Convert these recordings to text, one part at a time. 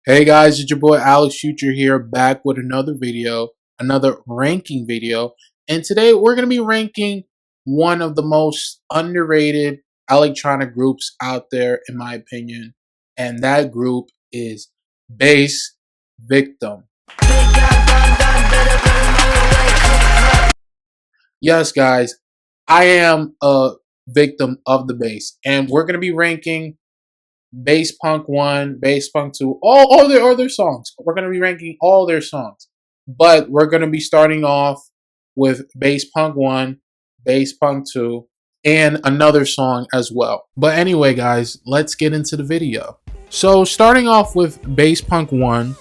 Hey guys, it's your boy Alex Future here, back with another video, another ranking video. And today we're going to be ranking one of the most underrated electronic groups out there, in my opinion. And that group is Bass Victim. Yes, guys, I am a victim of the bass. And we're going to be ranking Bass Punk 1, Bass Punk 2, all their songs. We're going to be ranking all their songs. But we're going to be starting off with Bass Punk 1, Bass Punk 2, and another song as well. But anyway, guys, let's get into the video. So starting off with Bass Punk 1,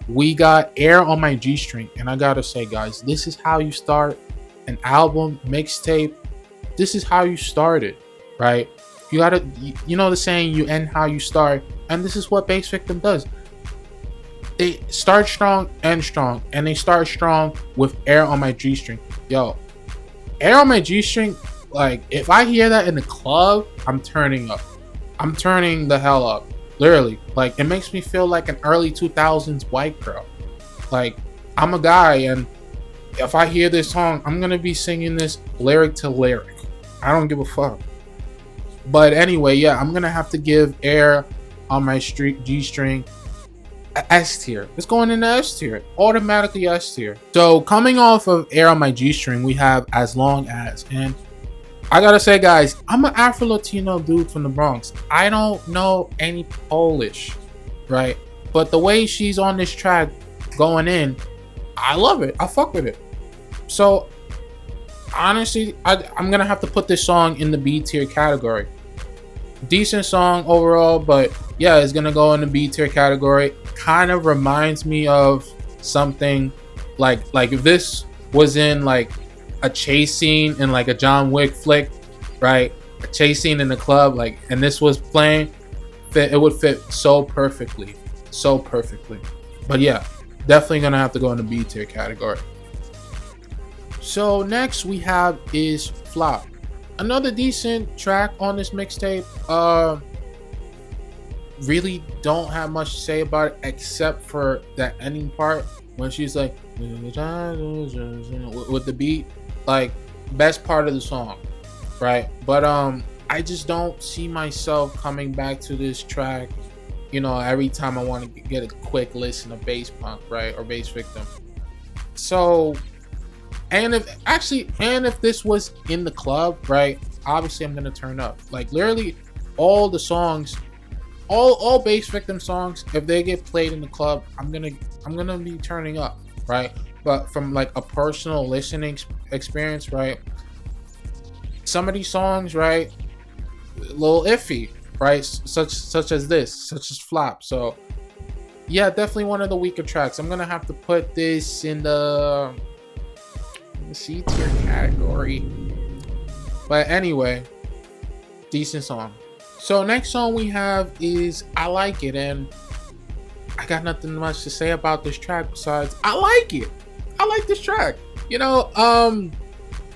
we got Air on My G-String. And I gotta say, guys, this is how you start an album, mixtape. This is how you start it, right? You gotta, you know the saying, you end how you start, and this is what Bassvictim does. They start strong, end strong, and they start strong with Air on My G-String. Yo, Air on My G-String, like, if I hear that in the club, I'm turning up. I'm turning the hell up. Literally. Like, it makes me feel like an early 2000s white girl. Like, I'm a guy, and if I hear this song, I'm gonna be singing this lyric to lyric. I don't give a fuck. But anyway, yeah, I'm gonna have to give Air on My G-String a S tier. It's going in the S tier, automatically S tier. So coming off of Air on My G-String, we have As Long As, and I gotta say, guys, I'm an Afro-Latino dude from the Bronx. I don't know any Polish, right? But the way she's on this track going in, I love it. I fuck with it. So honestly, I'm gonna have to put this song in the B tier category. Decent song overall, but yeah, it's gonna go in the B tier category. Kind of reminds me of something like if this was in like a chase scene in like a John Wick flick, right? A chase scene in the club, like, and this was playing, it would fit so perfectly, so perfectly. But yeah, definitely gonna have to go in the B tier category. So next we have is Flop. Another decent track on this mixtape. Really don't have much to say about it except for that ending part when she's like with the beat. Like, best part of the song, right? But I just don't see myself coming back to this track, you know, every time I want to get a quick listen of bass punk, right, or Bassvictim. So, and if this was in the club, right, obviously I'm gonna turn up. Like, literally all the songs, all Bassvictim songs, if they get played in the club, I'm gonna be turning up, right? But from like a personal listening experience, right, some of these songs, right, a little iffy, right, such as this, such as Flop. So yeah, definitely one of the weaker tracks. I'm gonna have to put this in the C tier category. But anyway, decent song. So next song we have is I Like It, and I got nothing much to say about this track besides I like it. I like this track. You know,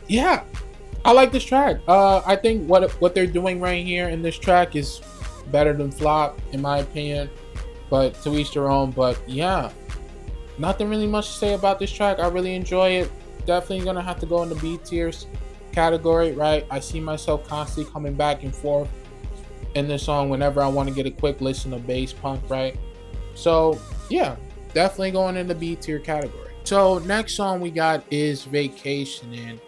yeah, I like this track. I think what they're doing right here in this track is better than Flop, in my opinion. But to each their own. But yeah, nothing really much to say about this track. I really enjoy it. Definitely gonna have to go in the B tiers category, right? I see myself constantly coming back and forth in this song whenever I want to get a quick listen of bass punk, right? So yeah, definitely going in the B tier category. So next song we got is Vacation, and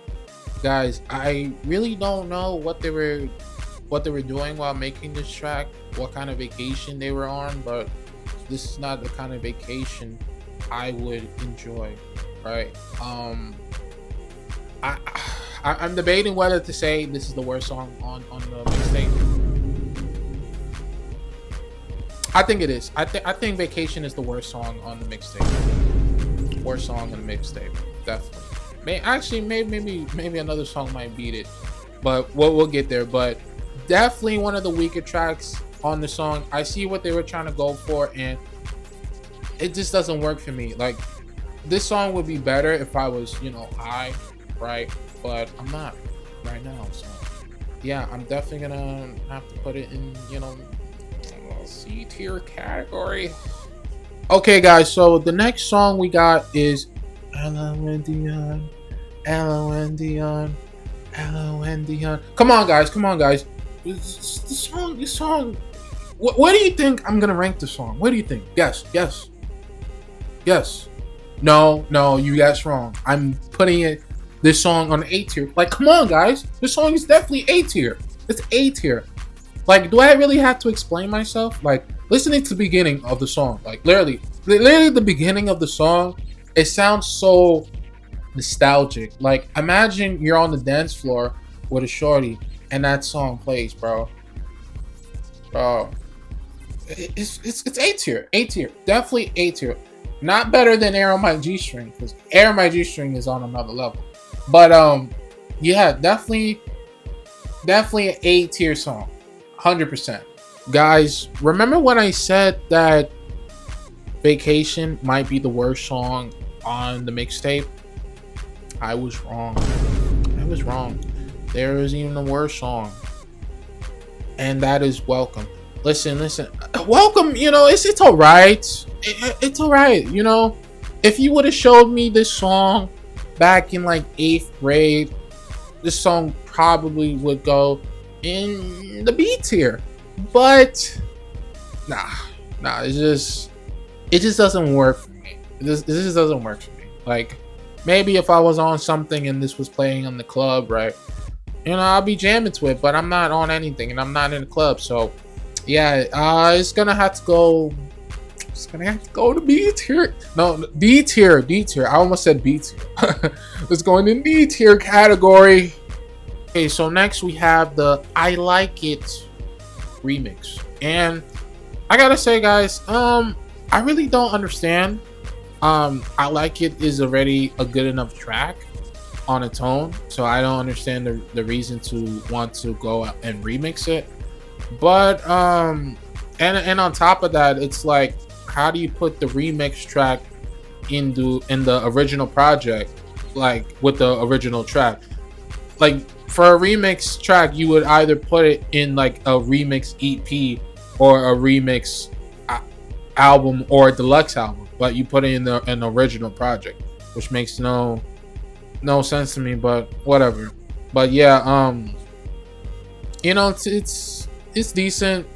guys, I really don't know what they were doing while making this track, what kind of vacation they were on, but this is not the kind of vacation I would enjoy, right? I'm debating whether to say this is the worst song on the mixtape. I think it is. I think Vacation is the worst song on the mixtape. Worst song on the mixtape, definitely. Maybe another song might beat it, but we'll get there. But definitely one of the weaker tracks on the song. I see what they were trying to go for, and it just doesn't work for me. Like, this song would be better if I was, you know, high, right? But I'm not right now, so yeah, I'm definitely gonna have to put it in, you know, C tier category. Okay, guys. So the next song we got is Ella Wendion, Ella Wendion, Ella Wendion. Come on, guys. Come on, guys. This song. What do you think I'm gonna rank the song? What do you think? Yes, yes, yes. No, no, you guys wrong. I'm putting this song on A tier. Like, come on, guys. This song is definitely A tier. It's A tier. Like, do I really have to explain myself? Like, listening to the beginning of the song, like literally the beginning of the song, it sounds so nostalgic. Like, imagine you're on the dance floor with a shorty and that song plays, bro. Bro, it's A tier, A tier, definitely A tier. Not better than Air on My G String, because Air on My G String is on another level. But yeah, definitely an A tier song, 100%. Guys, remember when I said that Vacation might be the worst song on the mixtape? I was wrong. I was wrong. There is even a worse song, and that is Welcome. Listen, Welcome, it's all right. It's all right, If you would have showed me this song back in like 8th grade, this song probably would go in the B tier. But nah, it just doesn't work for me. This just doesn't work for me. Like, maybe if I was on something and this was playing on the club, right? I'll be jamming to it, but I'm not on anything and I'm not in the club, so yeah, it's gonna have to go. It's gonna have to go to B tier. No, D tier, D tier. I almost said B tier. It's going in D tier category. Okay, so next we have the I Like It remix, and I gotta say, guys, I really don't understand. I Like It is already a good enough track on its own, so I don't understand the reason to want to go out and remix it. But and on top of that, it's like, how do you put the remix track in the original project, like with the original track? Like, for a remix track, you would either put it in like a remix EP or a remix album or a deluxe album, but you put it in an original project, which makes no sense to me. But whatever. But yeah, it's decent.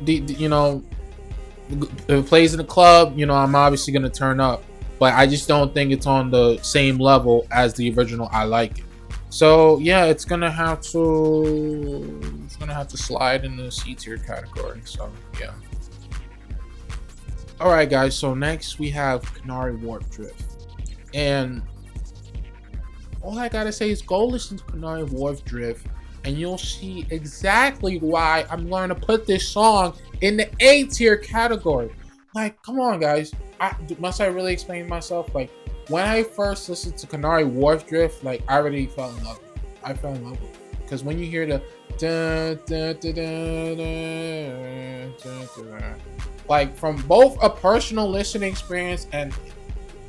If it plays in the club, I'm obviously gonna turn up, but I just don't think it's on the same level as the original I Like It. So yeah, it's gonna have to slide in the C tier category. So yeah. All right, guys. So next we have Canary Wharf Drift, and all I gotta say is go listen to Canary Wharf Drift, and you'll see exactly why I'm going to put this song in the A tier category. Like, come on, guys. Must I really explain myself? Like, when I first listened to Canary Wharf Drift, like, I already fell in love with it. I fell in love with it. Because when you hear the like, from both a personal listening experience and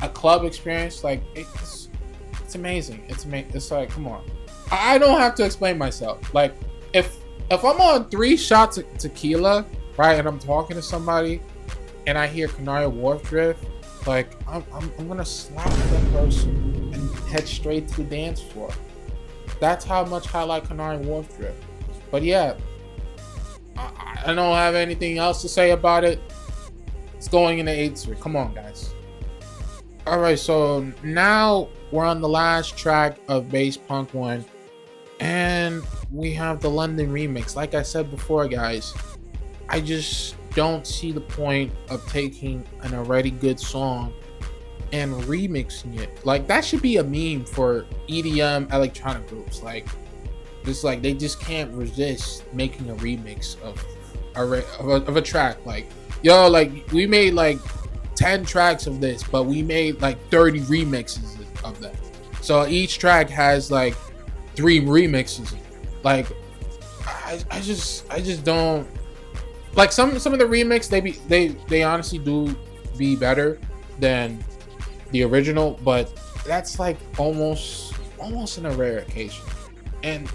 a club experience, like, it's amazing. It's like, come on. I don't have to explain myself. Like, if I'm on 3 shots of tequila, right, and I'm talking to somebody, and I hear Canary Wharf Drift, like, I'm gonna slap that person and head straight to the dance floor. That's how much I like Canary Wharf Drift. But yeah, I don't have anything else to say about it. It's going in the 8th tier. Come on, guys. All right, so now we're on the last track of Bass Punk 1, and we have the London remix. Like I said before, guys, I just don't see the point of taking an already good song and remixing it. Like, that should be a meme for EDM electronic groups. Like, just like they just can't resist making a remix of a track. Like, yo, like, we made like 10 tracks of this, but we made like 30 remixes of them. So each track has like 3 remixes. Like, I just don't like some of the remix. They honestly do be better than the original, but that's like almost in a rare occasion, and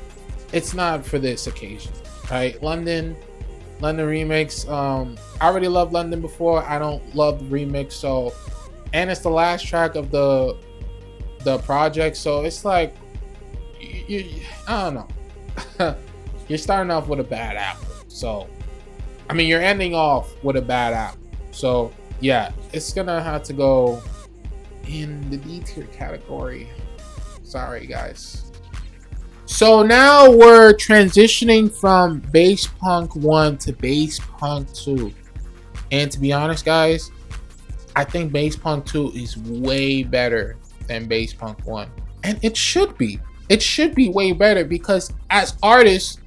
it's not for this occasion, right? London, London remix. I already loved London before. I don't love the remix, so, and it's the last track of the project, so it's like I don't know. You're starting off with a bad apple, so I mean you're ending off with a bad apple. So yeah, it's gonna have to go in the D tier category. Sorry guys. So now we're transitioning from Bass Punk 1 to Bass Punk 2. And to be honest, guys, I think Bass Punk 2 is way better than Bass Punk 1. And it should be. It should be way better because as artists,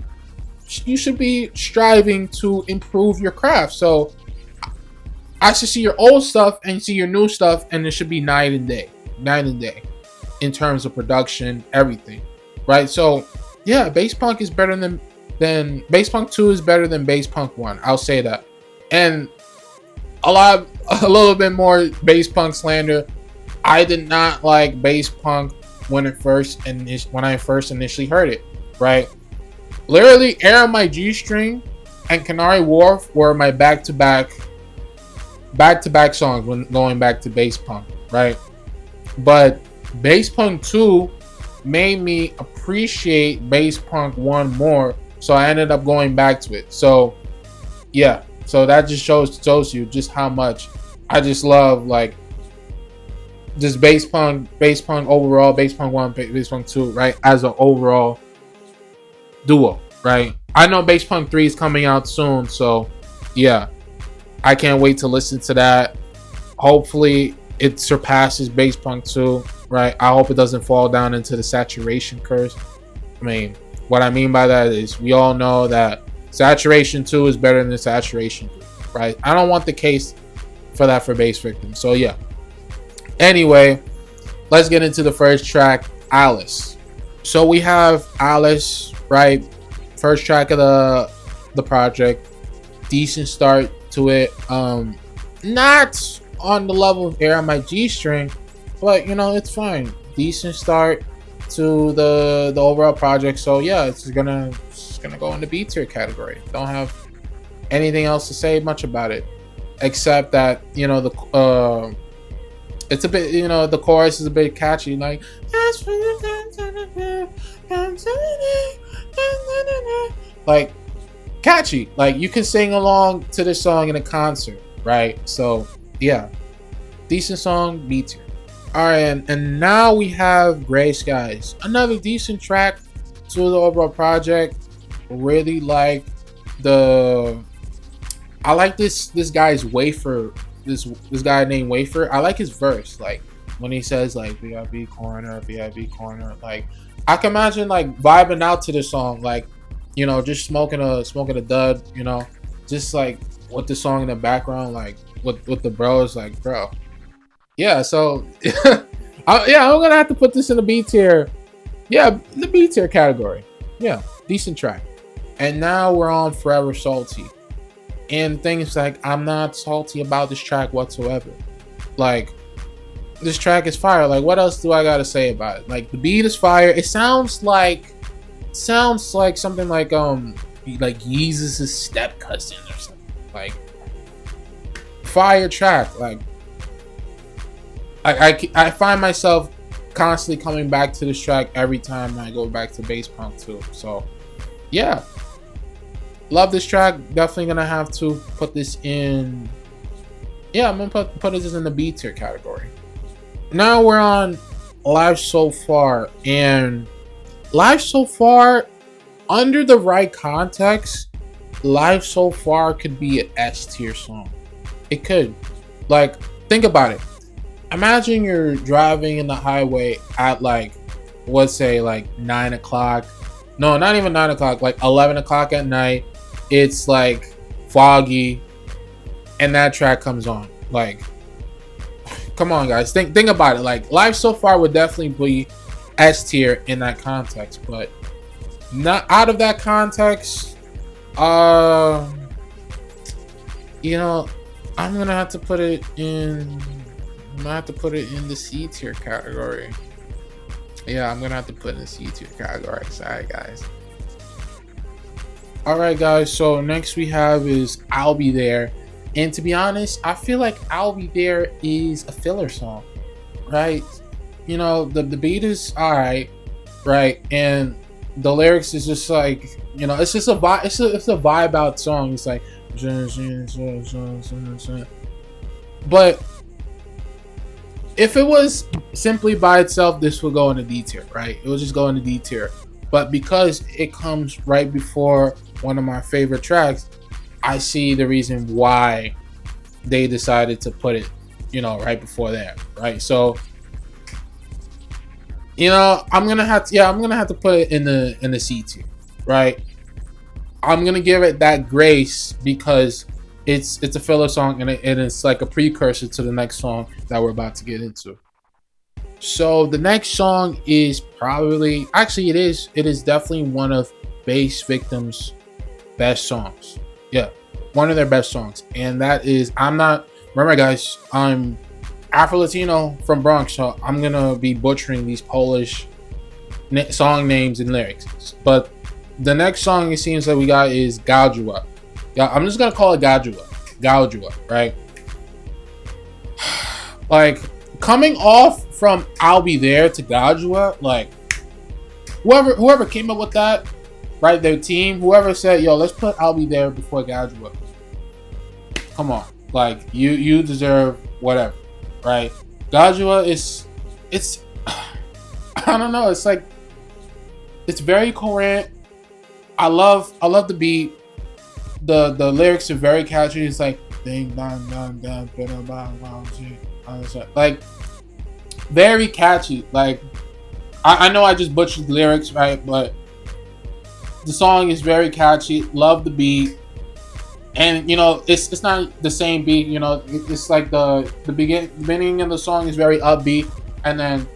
you should be striving to improve your craft. So I should see your old stuff and see your new stuff, and it should be night and day. Night and day in terms of production, everything. Right? So yeah, Bass Punk is better than Bass Punk 2 is better than Bass Punk 1. I'll say that. And a little bit more Bass Punk slander. I did not like Bass Punk when I first initially heard it, right? Literally, Air on My G-String and Canary Wharf were my back-to-back songs when going back to Bass Punk, right? But Bass Punk 2 made me appreciate Bass Punk 1 more, so I ended up going back to it. So yeah, so that just shows you just how much I just love like just Bass Punk overall, Bass Punk 1, Bass Punk 2, right? As an overall duo, right? I know Bass Punk 3 is coming out soon, so yeah, I can't wait to listen to that. Hopefully it surpasses Bass Punk 2, right? I hope it doesn't fall down into the saturation curse. I mean, what I mean by that is we all know that Saturation 2 is better than Saturation 3, right? I don't want the case for that for Bassvictim. So yeah. Anyway, let's get into the first track, Alice. So we have Alice, right? First track of the project. Decent start to it. Not on the level of Air on My G-String, but you know, it's fine. Decent start to the overall project. So yeah, it's gonna go in the B tier category. Don't have anything else to say much about it, except that you know it's a bit, you know, the chorus is a bit catchy, like catchy. Like you can sing along to this song in a concert, right? So yeah, decent song, B tier. All right, and now we have Gray Skies, another decent track to the overall project. Really like I like this guy's Wafer, this guy named Wafer. I like his verse, like when he says like VIP corner, like I can imagine like vibing out to the song, like, you know, just smoking a dud, you know, just like with the song in the background, like with the bros, like bro. Yeah, so I'm gonna have to put this in the B tier. Yeah, the B tier category. Yeah, decent track. And now we're on Forever Salty. And things like, I'm not salty about this track whatsoever. Like, this track is fire. Like, what else do I gotta say about it? Like, the beat is fire. It sounds like something like Yeezus' step cousin or something. Like, fire track. Like, I find myself constantly coming back to this track every time I go back to Bass Punk 2. So, yeah. Love this track. Definitely gonna have to put this in. Yeah, I'm gonna put this in the B tier category. Now we're on Live So Far, and Live So Far, under the right context, Live So Far could be an S tier song. It could. Like, think about it. Imagine you're driving in the highway at like, let's say like 9 o'clock. No, not even 9 o'clock, like 11 o'clock at night. It's like foggy, and that track comes on. Like, come on, guys, think about it. Like, Live So Far would definitely be S tier in that context, but not out of that context. You know, I'm gonna have to put it in. I'm gonna have to put it in the C tier category. Yeah, I'm gonna have to put it in the C tier category. Sorry, guys. All right, guys. So next we have is "I'll Be There," and to be honest, I feel like "I'll Be There" is a filler song, right? You know, the beat is all right, right, and the lyrics is just like, you know, it's just a vibe. It's a vibe out song. It's like, but if it was simply by itself, this would go in a D tier, right? It would just go in a D tier. But because it comes right before one of my favorite tracks, I see the reason why they decided to put it, you know, right before there, right? So, you know, I'm gonna have to put it in the C tier, right? I'm gonna give it that grace because it's a filler song and it's like a precursor to the next song that we're about to get into. So the next song is probably, actually it is definitely one of Bass Victim's best songs. Yeah, one of their best songs, and that is I'm not. Remember, guys, I'm Afro Latino from Bronx, so I'm gonna be butchering these Polish song names and lyrics. But the next song it seems like we got is Gaujua. Yeah, I'm just gonna call it Gaujua. Gaujua, right? Like coming off from "I'll Be There" to Gaujua, like whoever came up with that, right? Their team, whoever said, "Yo, let's put I'll Be There before Gaujua." Come on, like you deserve whatever, right? Gaujua is it's I don't know. It's like it's very coherent. I love the beat. The lyrics are very catchy. It's like ding dong dong dong bang bang bang, like very catchy. Like I know I just butchered the lyrics, right? But the song is very catchy. Love the beat, and you know it's not the same beat. You know it's like the beginning of the song is very upbeat, and then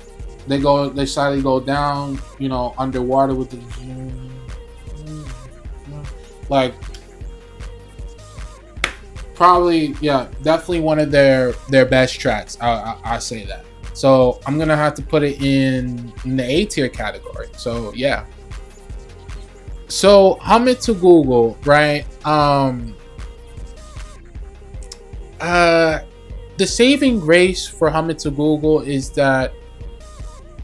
they slightly go down. You know, underwater with the like probably, yeah, definitely one of their best tracks. I say that. So I'm gonna have to put it in the A tier category. So yeah. So I'm into Google, right? The saving grace for Humming to Google is that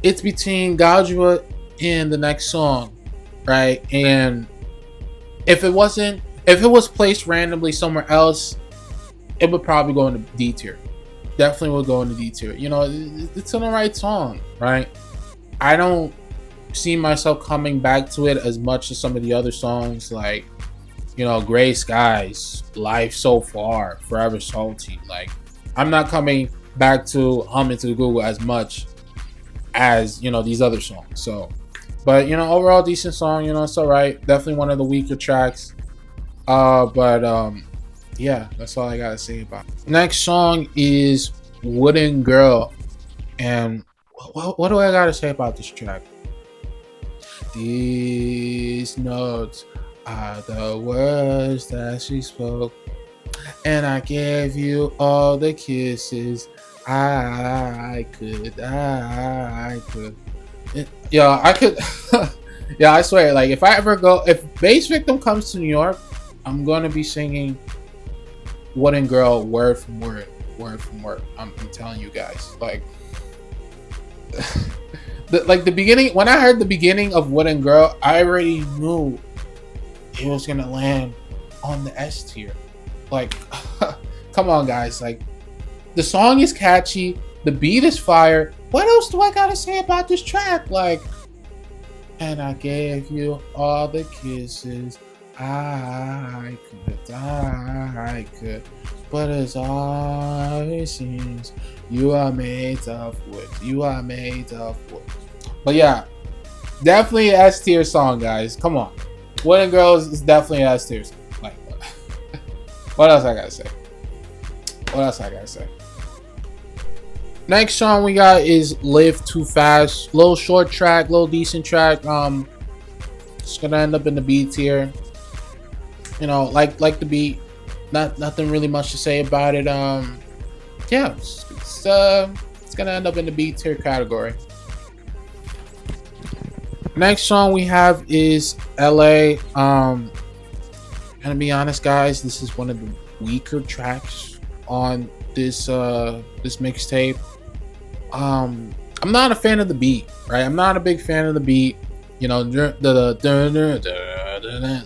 it's between Gaujua and the next song, right? And if it was placed randomly somewhere else, it would probably go into D tier. Definitely would go into D tier. You know, it's an alright song, right? I don't see myself coming back to it as much as some of the other songs, like, you know, Gray Skies, Life So Far, Forever Salty. Like, I'm not coming back to Humming to Google as much as, you know, these other songs. So, but you know, overall decent song. You know, it's alright. Definitely one of the weaker tracks. But yeah, that's all I gotta say about it. Next song is Wooden Girl, and what do I gotta say about this track? These notes are the words that she spoke, and I gave you all the kisses I could. Yeah, I could. Yeah, I swear. Like, if I ever go, if Bass Victim comes to New York, I'm gonna be singing "Wooden Girl" word from word, word from word. I'm telling you guys. Like, the beginning. When I heard the beginning of "Wooden Girl," I already knew it was gonna land on the S tier. Like, come on, guys. Like, the song is catchy. The beat is fire. What else do I gotta say about this track? Like, and I gave you all the kisses I could, but as all it seems, you are made of wood. You are made of wood. But yeah, definitely an S tier song, guys. Come on, Wooden Girls is definitely an S tier song. Like, what else I gotta say? What else I gotta say? Next song we got is "Live Too Fast." Little short track, little decent track. It's gonna end up in the B tier. You know, like the beat. Nothing really much to say about it. Yeah, it's gonna end up in the B tier category. Next song we have is "LA." And to be honest, guys, this is one of the weaker tracks on this mixtape. I'm not a fan of the beat, right? I'm not a big fan of the beat. You know,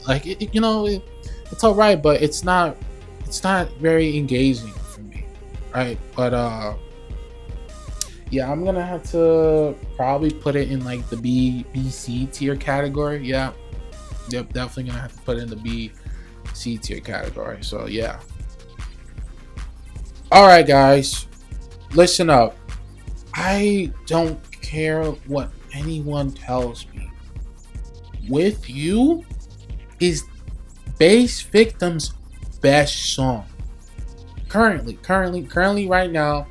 like it's all right, but it's not very engaging for me, right? But yeah, I'm gonna have to probably put it in like the B C tier category. Yeah, yep, definitely gonna have to put it in the B C tier category. So yeah. All right, guys, listen up. I don't care what anyone tells me. With You is Bassvictim's best song. Currently, right now.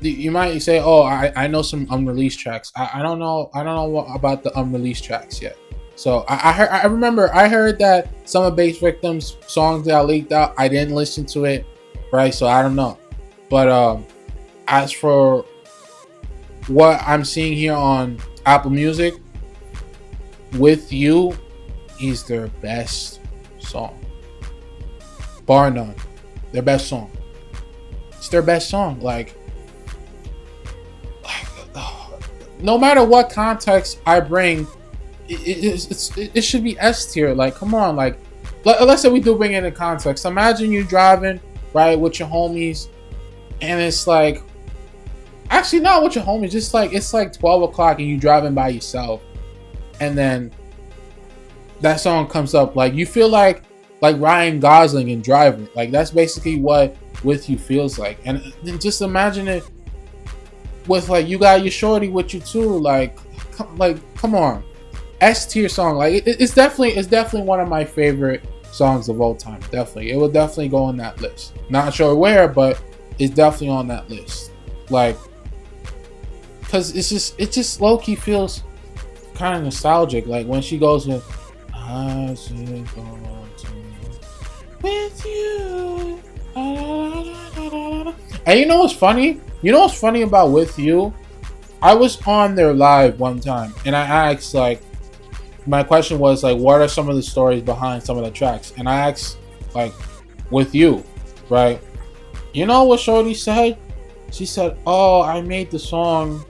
You might say, "Oh, I know some unreleased tracks." I don't know. I don't know about the unreleased tracks yet. So I remember I heard that some of Bassvictim's songs that leaked out. I didn't listen to it, right? So I don't know. But as for what I'm seeing here on Apple Music, With You is their best song, bar none. Their best song. It's their best song. Like no matter what context I bring, it should be S tier. Like, come on, like, let's say we do bring it in context. Imagine you driving right with your homies, and it's like, actually not with your homies, just like it's like 12 o'clock and you driving by yourself, and then that song comes up. Like you feel like Ryan Gosling in Driver. Like that's basically what With You feels like, and just imagine it with like you got your shorty with you too. Like come on, S tier song. Like it's definitely one of my favorite songs of all time. Definitely, it will definitely go on that list. Not sure where, but it's definitely on that list. Like, cause it just low key feels kind of nostalgic. Like when she goes with "I should go with you," and you know what's funny? You know what's funny about With You? I was on their live one time, and I asked like, my question was like, what are some of the stories behind some of the tracks? And I asked like, With You, right? You know what Shorty said? She said, "Oh, I made the song,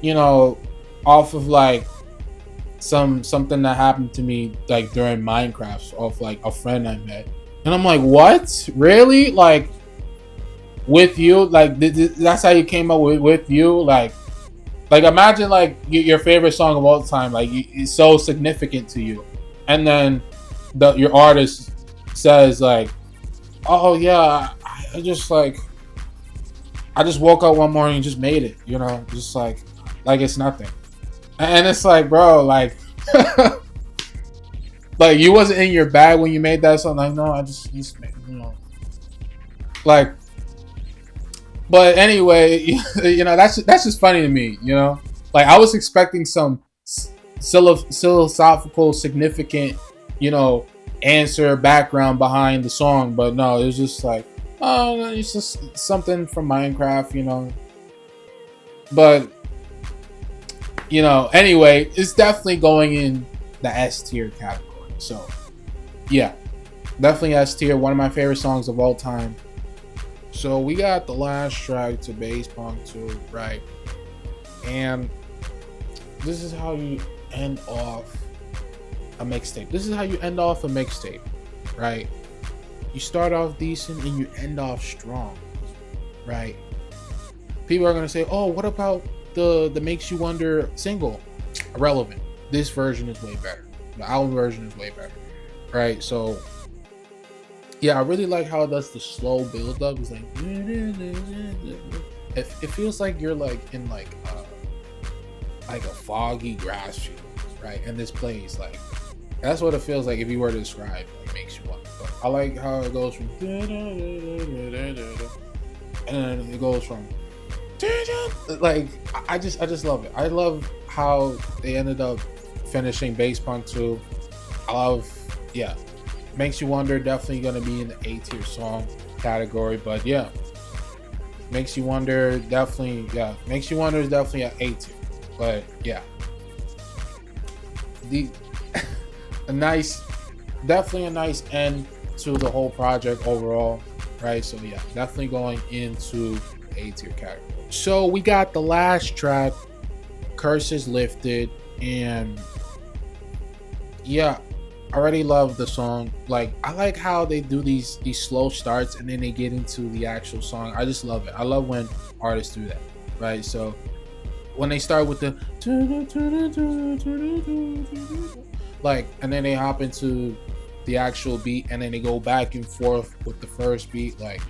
you know, off of like something that happened to me like during Minecraft, off like a friend I met." And I'm like, "What? Really? Like, With You? Like that's how you came up with You? Like imagine like your favorite song of all time, like it's so significant to you, and then your artist says like, "Oh yeah, I just woke up one morning and just made it, you know, just like it's nothing." And it's like, bro, like like you wasn't in your bag when you made that song. Like, no, I just made, you know, like. But anyway, you know, that's just funny to me, you know. Like I was expecting some philosophical, significant, you know, answer background behind the song, but no, it was just like, oh, it's just something from Minecraft, you know. But you know, anyway, it's definitely going in the S tier category. So yeah, definitely S tier. One of my favorite songs of all time. So we got the last track to Bass Punk 2, right? And this is how you end off a mixtape. This is how you end off a mixtape, right? You start off decent and you end off strong, right? People are gonna say, "Oh, what about the Makes You Wonder single?" Irrelevant. This version is way better. The album version is way better, right? So yeah, I really like how it does the slow build up. It's like it feels like you're like in like a foggy grass field, right? And this plays like that's what it feels like if you were to describe like Makes You Wonder. But I like how it goes from and then it goes from like I just love it. I love how they ended up finishing Bass Punk 2. I love Makes You Wonder, definitely gonna be in the A tier song category, but yeah, Makes You Wonder definitely, Makes You Wonder is definitely an A tier, but yeah, a nice definitely a nice end to the whole project overall, right? So yeah, definitely going into A tier category. So we got the last track, Curses Lifted, and yeah, I already love the song. Like I like how they do these slow starts and then they get into the actual song. I just love it. I love when artists do that, right? So when they start with the like, and then they hop into the actual beat, and then they go back and forth with the first beat. Like,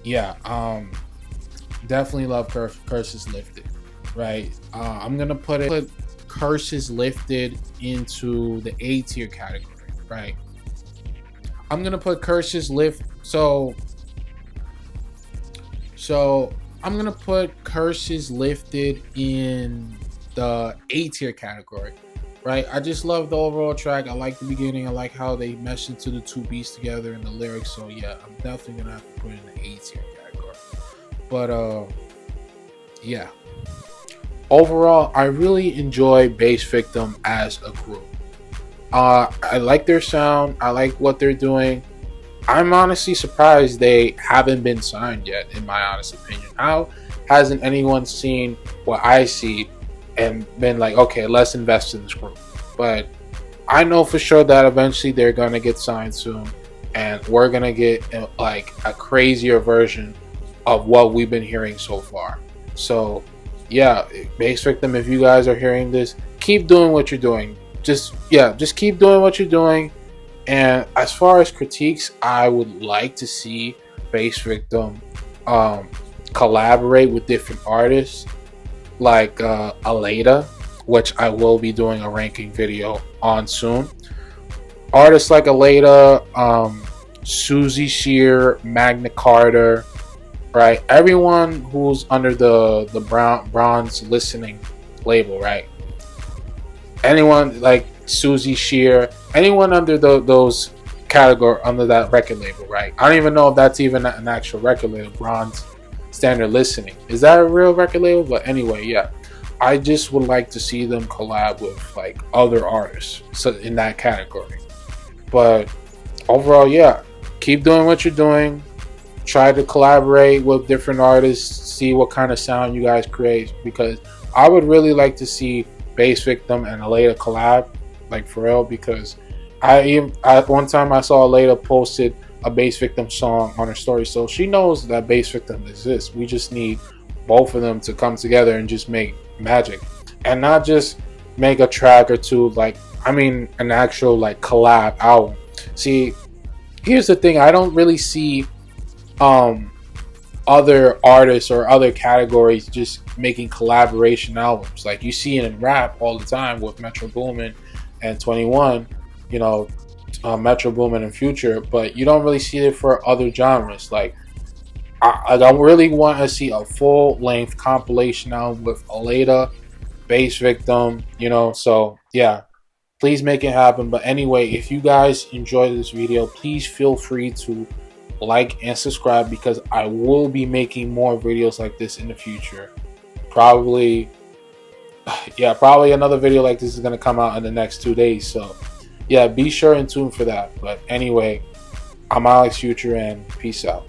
yeah, definitely love Curses Lifted, right? I'm gonna put Curses Lifted into the A tier category, right? I'm gonna put Curses Lift. So I'm gonna put Curses Lifted in the A tier category, right? I just love the overall track. I like the beginning. I like how they mesh into the two beats together and the lyrics. So yeah, I'm definitely gonna have to put it in the A tier category. But yeah. Overall, I really enjoy Bassvictim as a group. I like their sound. I like what they're doing. I'm honestly surprised they haven't been signed yet, in my honest opinion. How hasn't anyone seen what I see and been like, okay, let's invest in this group? But I know for sure that eventually they're going to get signed soon, and we're going to get like a crazier version of what we've been hearing so far. So, yeah, Bassvictim, if you guys are hearing this, keep doing what you're doing. Just keep doing what you're doing. And as far as critiques, I would like to see Bassvictim collaborate with different artists like Aleda, which I will be doing a ranking video on soon. Artists like Aleda, Susie Shear, Magna Carter, right? Everyone who's under the bronze listening label, right? Anyone like Susie Shear, anyone under those category under that record label, right? I don't even know if that's even an actual record label. Bronze Standard Listening, is that a real record label? But anyway, yeah, I just would like to see them collab with like other artists, so in that category. But overall, yeah, keep doing what you're doing. Try to collaborate with different artists, see what kind of sound you guys create, because I would really like to see Bassvictim and Aleda collab, like for real, because at one time I saw Aleda posted a Bassvictim song on her story, so she knows that Bassvictim exists. We just need both of them to come together and just make magic, and not just make a track or two, like an actual like collab album. See, here's the thing, I don't really see other artists or other categories just making collaboration albums. Like you see it in rap all the time with Metro Boomin and 21, you know, Metro Boomin and Future, but you don't really see it for other genres. Like I don't really want to see a full length compilation album with Aleda, Bassvictim, you know. So yeah, please make it happen. But anyway, if you guys enjoyed this video, please feel free to like and subscribe, because I will be making more videos like this in the future. Probably another video like this is going to come out in the next 2 days. So yeah, be sure and tune for that. But anyway, I'm Alex Future, and peace out.